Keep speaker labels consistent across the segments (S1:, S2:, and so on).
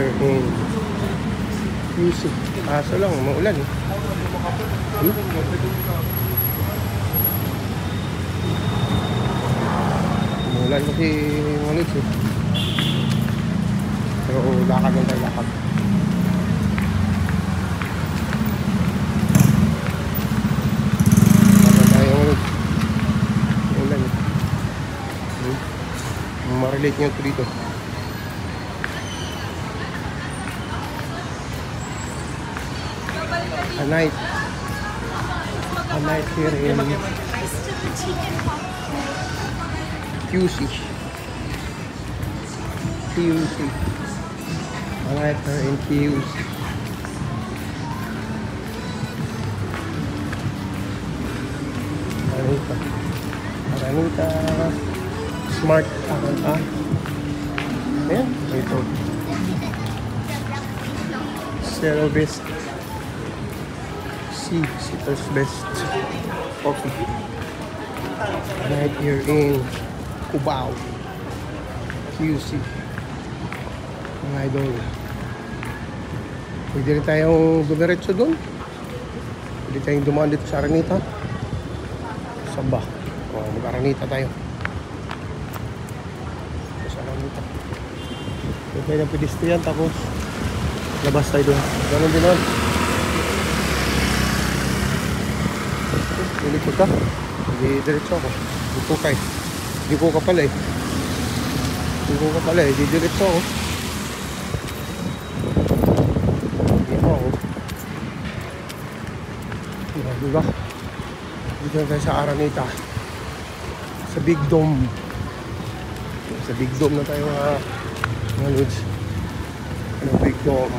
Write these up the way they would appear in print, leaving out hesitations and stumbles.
S1: here in QC. Kaso lang, maulan eh. Maulan kasi mga lods eh. Pero lakad lang tayo, lakad. Lakad tayo mga lods. Maulan eh. Ma-relate nyo ito dito. A night here in QC. A night here in QC. Aranita Smart Aranita. Ayan, ito Zero Best Sitter's Best Coffee. Right here in Cubao QC. Mga idol, pwede rin tayong dumiretso doon. Pwede tayong dumaan dito sa Aranita. Saba, mag-Aranita tayo sa Aranita. Pwede tayo ng pedestrian, tapos labas tayo doon. Ganun din nun. Lilikod ka, hindi diretso ako. Hindi ko ka pala eh, hindi diretso ako. Hindi mo ako. Diba? Dito na tayo sa Aranita, sa Big Dome. Sa Big Dome na tayo mga lods. Ano, Big Dome,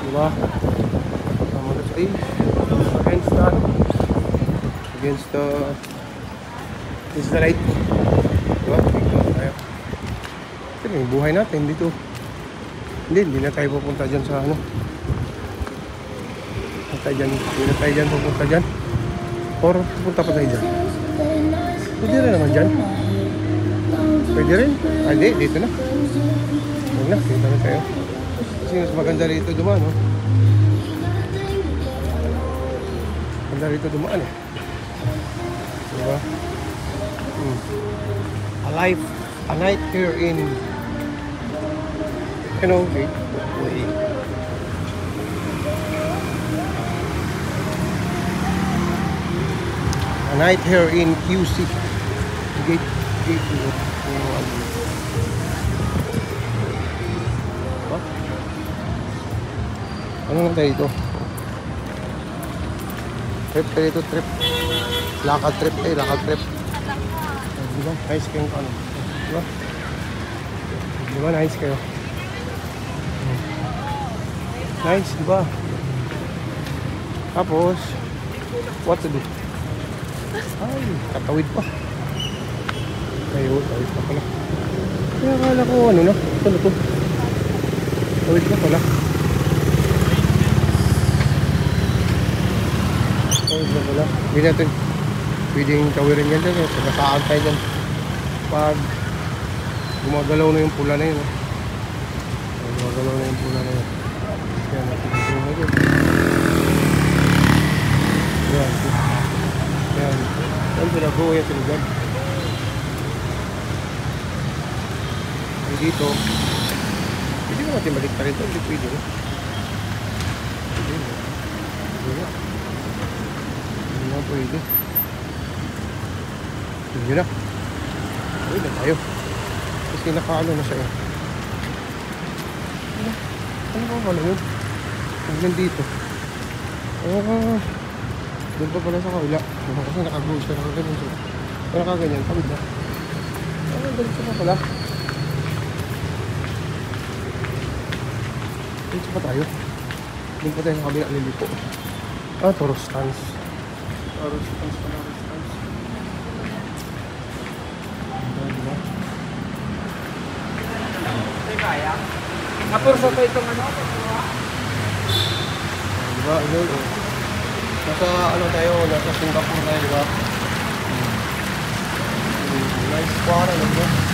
S1: diba? Ay, against the light. Diba? Tayo. Ito yung buhay natin dito. Hindi na tayo pupunta dyan sa ano. Hindi na tayo dyan pupunta dyan. Or pupunta pa tayo dyan. Pwede rin naman dyan. Pwede rin. Hindi, dito na. Huwag na, dito na tayo. Kasi mas maganda rito dumaan, no? Maganda rito dumaan, eh. Diba? A night here in, you know, wait. A night here in QC. Gate. Ano nga tayo dito? Trip tayo dito, trip. Lakad trip. Diba? Nice kayo ano. Diba nice kayo? Nice, diba? Tapos, what to do? Ay, katawid pa. Tawid pa pala. Kaya akala ko ano na. Ito na to. Tawid pa pala. Hindi natin pwedeng tawirin yan dyan. Sagasaan tayo dyan pag gumagalaw na yung pula na yun. Gumagalaw na yung pula na yun. Yan natin yung pula dyan. Yan pinago yan sila dyan. Dito hindi mo natin balikta rin ito. Hindi pwede na. Pwede. Hindi na. Pwede na tayo. Kasi nakaano na siya. Ano ba pala yun? Hanggang dito. Doon pa pala sa kaula. Kasi nakagoal siya. Nakaganyan siya. Nakaganyan. Tawid na. Dito pa pala. Dito pa tayo. Doon pa tayo sa kabila liliko. Toros stands. Response. Kaya? Napurso pa itong ano? Diba? Nasa ano tayo? Nasa Singapore tayo, diba? Nice spot, ano ba?